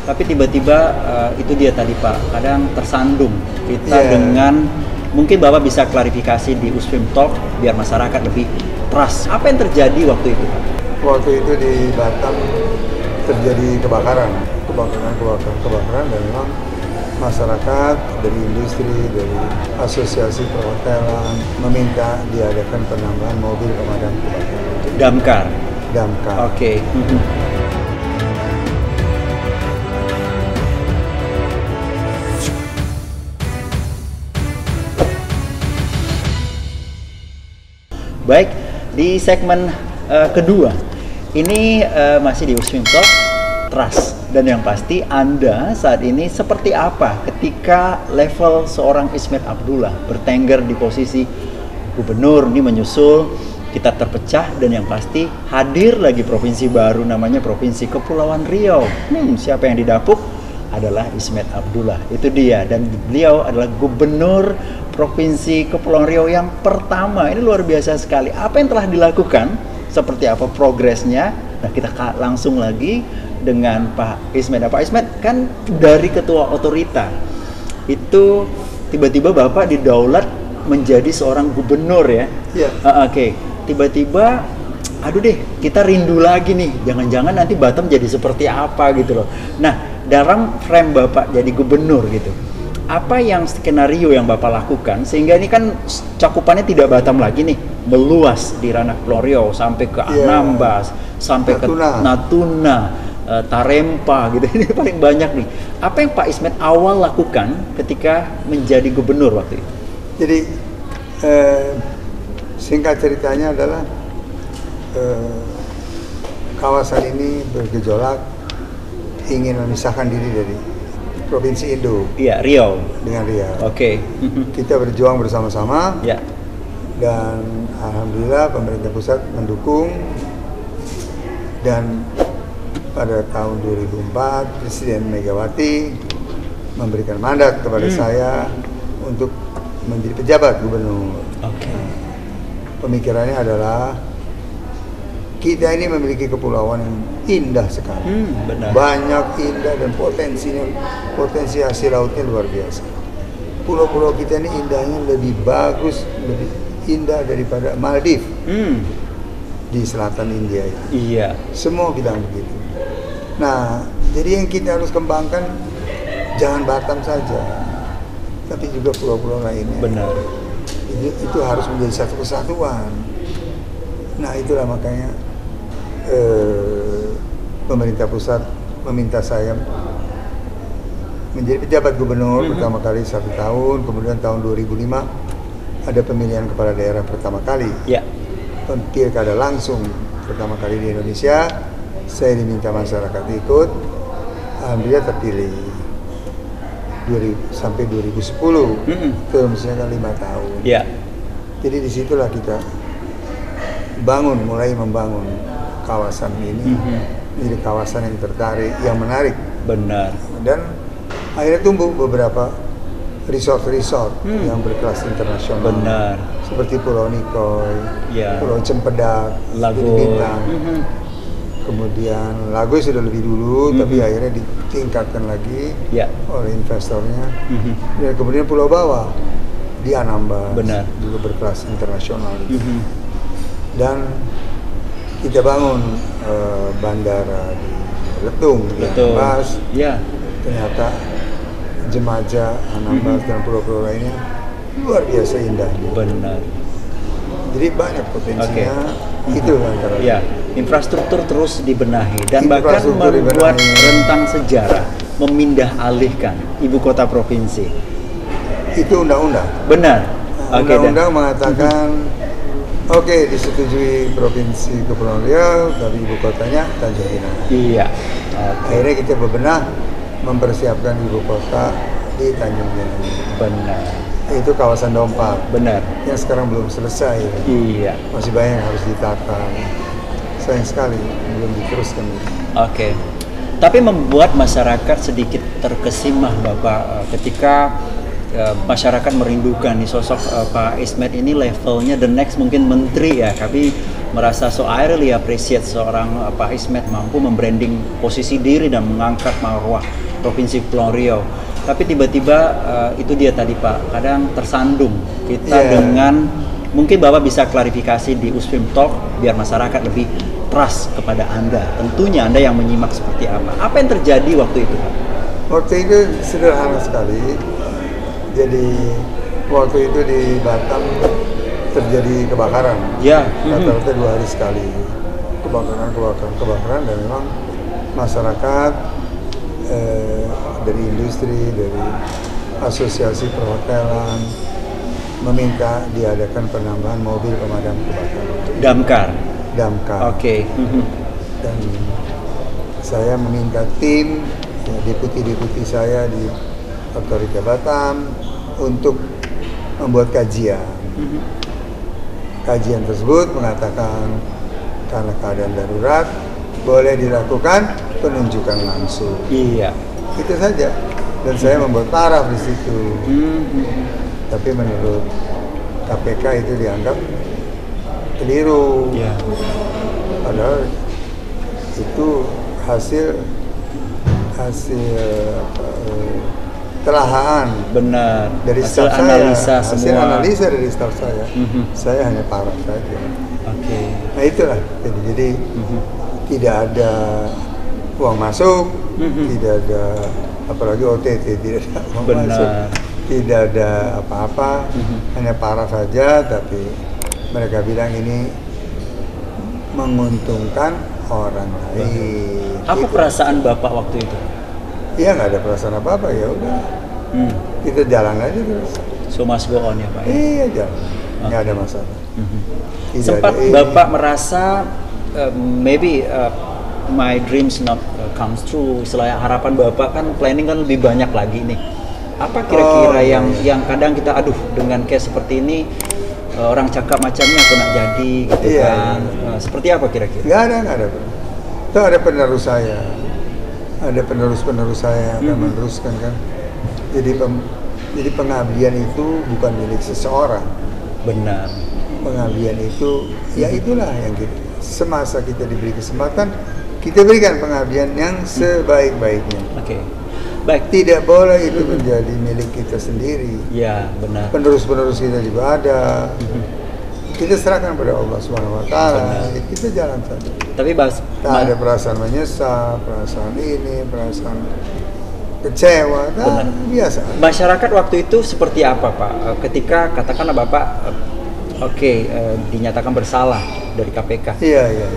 Tapi tiba-tiba itu dia tadi Pak, kadang tersandung kita dengan mungkin Bapak bisa klarifikasi di Usfim Talk biar masyarakat lebih trust. Apa yang terjadi waktu itu Pak? Waktu itu di Batam terjadi kebakaran dan memang masyarakat dari industri, dari asosiasi perhotelan meminta diadakan penambahan mobil pemadam kebakaran. Damkar. Oke. Baik, di segmen kedua ini masih di Usfim Talk Trust, dan yang pasti Anda saat ini seperti apa ketika level seorang Ismet Abdullah bertengger di posisi gubernur ini menyusul kita terpecah, dan yang pasti hadir lagi provinsi baru namanya Provinsi Kepulauan Riau. Siapa yang didapuk? Adalah Ismet Abdullah, itu dia, dan beliau adalah gubernur Provinsi Kepulauan Riau yang pertama. Ini luar biasa sekali. Apa yang telah dilakukan, seperti apa progresnya? Nah, kita langsung lagi dengan Pak Ismet. Pak Ismet kan dari ketua otorita itu tiba-tiba Bapak didaulat menjadi seorang gubernur ya. Iya. Oke. Tiba-tiba aduh deh, kita rindu lagi nih, jangan-jangan nanti Batam jadi seperti apa gitu loh. Nah, dalam frame Bapak jadi gubernur gitu, apa yang skenario yang Bapak lakukan sehingga ini kan cakupannya tidak Batam lagi nih, meluas di ranah Kepulauan Riau sampai ke Anambas, sampai ke Natuna, Tarempa gitu. Ini paling banyak nih. Apa yang Pak Ismet awal lakukan ketika menjadi gubernur waktu itu? Jadi singkat ceritanya adalah kawasan ini bergejolak ingin memisahkan diri dari Provinsi Indo. Iya, Riau. Dengan Riau. Oke. Kita berjuang bersama-sama. Ya. Dan alhamdulillah pemerintah pusat mendukung, dan pada tahun 2004 Presiden Megawati memberikan mandat kepada saya untuk menjadi pejabat gubernur. Oke. Pemikirannya adalah kita ini memiliki kepulauan yang indah sekali, benar. banyak indah dan potensi hasil lautnya luar biasa. Pulau-pulau kita ini indahnya lebih bagus, lebih indah daripada Maldives di selatan India itu. Iya. Semua bilang begitu. Nah, jadi yang kita harus kembangkan jangan Batam saja, tapi juga pulau-pulau lainnya. Benar. Itu harus menjadi satu kesatuan. Nah, itulah makanya pemerintah pusat meminta saya menjadi pejabat gubernur pertama kali 1 tahun, kemudian tahun 2005 ada pemilihan kepala daerah pertama kali. Ya. Pilkada langsung pertama kali di Indonesia, saya diminta masyarakat ikut, alhamdulillah terpilih sampai 2010, misalnya 5 tahun. Ya. Jadi disitulah kita mulai membangun kawasan ini menjadi kawasan yang tertarik, yang menarik. Benar. Dan akhirnya tumbuh beberapa resort yang berkelas internasional. Benar. Seperti Pulau Nikoi, Pulau Cempedak, Lago Bintang. Kemudian Lago sudah lebih dulu, tapi akhirnya ditingkatkan lagi oleh investornya. Dan kemudian Pulau Bawah di Anambas, juga berkelas internasional. Dan kita bangun bandara di Letung, di Anambas. Ternyata Jemaja, Anambas, dan pulau-pulau lainnya luar biasa indahnya. Benar. Jadi banyak potensinya. Itu antara. Ya, infrastruktur terus dibenahi dan bahkan membuat rentang sejarah memindah alihkan ibu kota provinsi. Itu undang-undang. Benar. Undang-undang mengatakan disetujui Provinsi Kepulauan Riau, tapi ibu kotanya Tanjung Pinang. Iya. Akhirnya kita bebenah mempersiapkan ibu kota di Tanjung Pinang. Benar. Itu kawasan Dompak. Benar. Yang sekarang belum selesai. Iya. Masih banyak yang harus ditata. Sayang sekali belum diteruskan. Tapi membuat masyarakat sedikit terkesima Bapak ketika masyarakat merindukan nih sosok Pak Ismet ini, levelnya the next mungkin menteri ya. Kami merasa so I really appreciate seorang Pak Ismet mampu membranding posisi diri dan mengangkat marwah Provinsi Kepulauan Riau. Tapi tiba-tiba itu dia tadi Pak, kadang tersandung kita dengan, mungkin Bapak bisa klarifikasi di Usfim Talk biar masyarakat lebih trust kepada Anda. Tentunya Anda yang menyimak seperti apa. Apa yang terjadi waktu itu Pak? Waktu itu sederhana sekali. Jadi waktu itu di Batam terjadi kebakaran. Ya. Rata-rata 2 hari sekali. Kebakaran dan memang masyarakat dari industri, dari asosiasi perhotelan meminta diadakan penambahan mobil pemadam kebakaran. Damkar. Oke. Dan saya meminta tim deputi saya di Otorita Batam untuk membuat kajian. Kajian tersebut mengatakan karena keadaan darurat boleh dilakukan penunjukan langsung. Iya. Itu saja. Dan saya membuat taraf di situ. Tapi menurut KPK itu dianggap keliru. Iya. Padahal itu hasil telahan. Benar. Dari hasil staff analisa saya. semua. Hasil analisa dari staff saya. Saya hanya paraf saja. Oke. Nah itulah. Jadi tidak ada uang masuk, tidak ada, apalagi OTT, tidak ada uang masuk, tidak ada apa-apa, hanya paraf saja. Tapi mereka bilang ini menguntungkan orang lain. Apa perasaan Bapak waktu itu? Iya, nggak ada perasaan apa-apa, ya udah. Kita jalan aja terus. So must go on ya Pak? Iya, jalan. Nggak ada masalah. Sempat Bapak merasa maybe my dreams not comes true. Istilahnya harapan Bapak kan planning kan lebih banyak lagi nih. Apa kira-kira yang kadang kita aduh dengan case seperti ini orang cakap macamnya aku nak jadi gitu kan. Seperti apa kira-kira? Nggak ada. Itu ada penerus saya. Ada penerus-penerus saya akan meneruskan kan. Jadi pengabdian itu bukan milik seseorang. Benar. Pengabdian itu ya itulah yang semasa kita diberi kesempatan kita berikan pengabdian yang sebaik-baiknya. Oke. Baik. Tidak boleh itu menjadi milik kita sendiri. Ya, benar. Penerus-penerus kita juga ada. Kita serahkan pada Allah Subhanahu wa taala. Kita jalan saja. Tapi tak ada perasaan menyesal, perasaan ini, perasaan kecewa, biasa. Masyarakat waktu itu seperti apa, Pak? Ketika katakanlah Bapak dinyatakan bersalah dari KPK. Iya.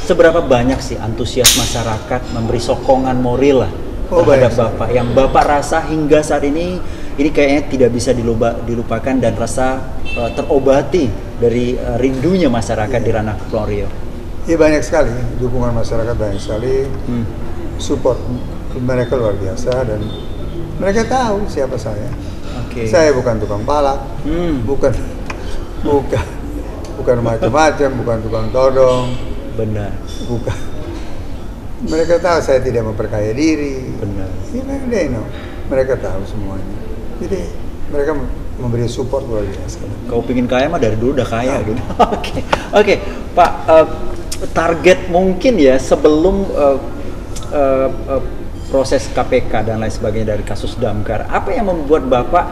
Seberapa banyak sih antusias masyarakat memberi sokongan moral terhadap Bapak yang Bapak rasa hingga saat ini kayaknya tidak bisa dilupakan dan rasa terobati dari rindunya masyarakat di ranah Kepulauan Riau? Iya, banyak sekali dukungan masyarakat, banyak sekali support mereka luar biasa dan mereka tahu siapa saya. Saya bukan tukang palak, bukan macam-macam, bukan tukang todong. Benar. Bukan. Mereka tahu saya tidak memperkaya diri. Benar. Mereka tahu semuanya. Jadi mereka memberi support luar biasa. Kau pingin kaya mah dari dulu udah kaya gitu. Oke, Pak, target mungkin ya sebelum proses KPK dan lain sebagainya dari kasus Damkar, apa yang membuat Bapak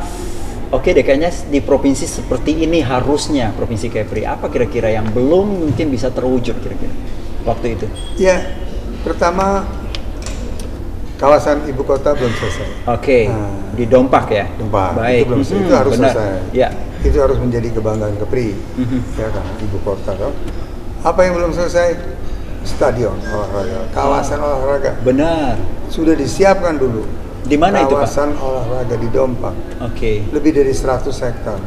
deh kayaknya di provinsi seperti ini harusnya Provinsi Kepri, apa kira-kira yang belum mungkin bisa terwujud kira-kira waktu itu? Ya, pertama kawasan ibu kota belum selesai. Di Dompak ya? Dompak. Baik. Itu belum selesai. Itu harus selesai. Ya. Itu harus menjadi kebanggaan Kepri. Ya kan, ibu kota kan. Apa yang belum selesai? Stadion olahraga, kawasan olahraga. Benar. Sudah disiapkan dulu. Di mana itu, Pak? Kawasan olahraga di Dompak. Lebih dari 100 hektar.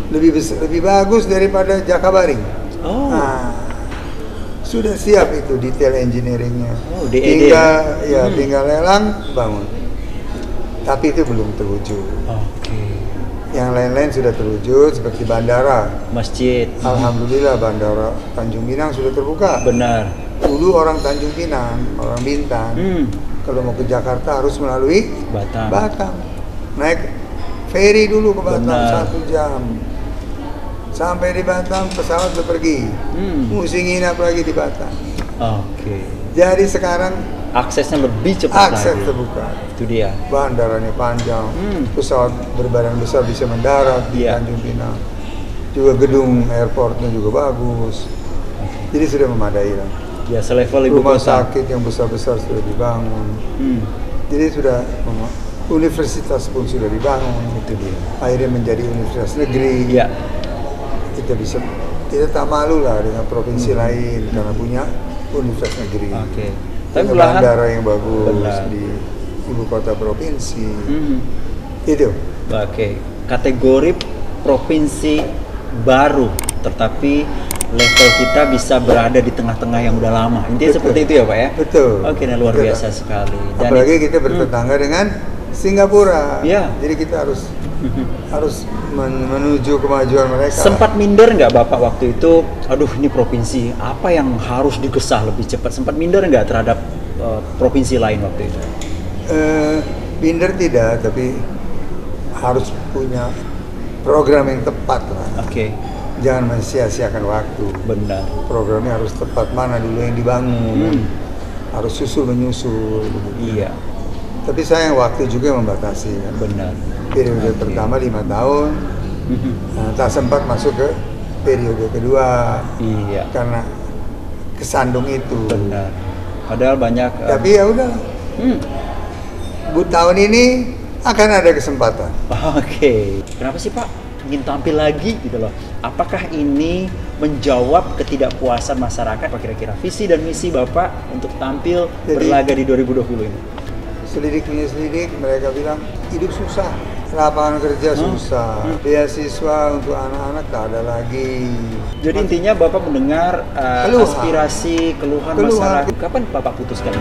Lebih bagus daripada Jakabaring. Sudah siap itu detail engineeringnya. Tinggal lelang bangun. Tapi itu belum terwujud. Yang lain-lain sudah terwujud seperti bandara, masjid. Alhamdulillah bandara Tanjung Pinang sudah terbuka. Benar. Dulu orang Tanjung Pinang, orang Bintan, kalau mau ke Jakarta harus melalui Batam. Naik ferry dulu ke Batam 1 jam. Sampai di Batam pesawat udah pergi. Mesti nginap lagi di Batam. Oke. Jadi sekarang aksesnya lebih cepat lagi. Akses terbuka. Itu dia. Bandaranya panjang. Pesawat berbadan besar bisa mendarat di Tanjung Pinang. Juga gedung airportnya juga bagus. Jadi sudah memadai lah. Ya, selevel ibu rumah kota. sakit yang besar-besar sudah dibangun. Jadi sudah universitas pun sudah dibangun. Itu dia. Akhirnya menjadi universitas negeri. Ya. Kita tak malu lah dengan provinsi lain karena punya universitas negeri. Oke. Tapi bandara yang bagus di ibu kota provinsi. Itu. Oke. Kategori provinsi baru, tetapi level kita bisa berada di tengah-tengah yang udah lama. Intinya seperti itu ya Pak ya? Betul. Oke, nah luar biasa sekali. Dan apalagi kita bertetangga dengan Singapura. Ya. Jadi kita harus menuju kemajuan mereka. Sempat minder nggak Bapak waktu itu? Aduh, ini provinsi apa yang harus digesah lebih cepat? Sempat minder nggak terhadap provinsi lain waktu itu? Minder tidak, tapi harus punya program yang tepat lah. Oke. Jangan mensia-siakan waktu. Benar. Programnya harus tepat, mana dulu yang dibangun. Harus susul menyusul. Iya. Tapi sayang waktu juga membatasi kan. Benar. Periode pertama 5 tahun, tak sempat masuk ke periode kedua. Iya. Karena kesandung itu. Benar. Padahal banyak. Tapi ya udah. Tahun ini akan ada kesempatan. Oke. Kenapa sih Pak ingin tampil lagi gitu loh? Apakah ini menjawab ketidakpuasan masyarakat? Apa kira-kira visi dan misi Bapak untuk tampil berlaga di 2020 ini? Selidik mereka bilang hidup susah, lapangan kerja susah, beasiswa untuk anak-anak tak ada lagi. Jadi intinya Bapak mendengar aspirasi, keluhan masyarakat. Kapan Bapak putuskan?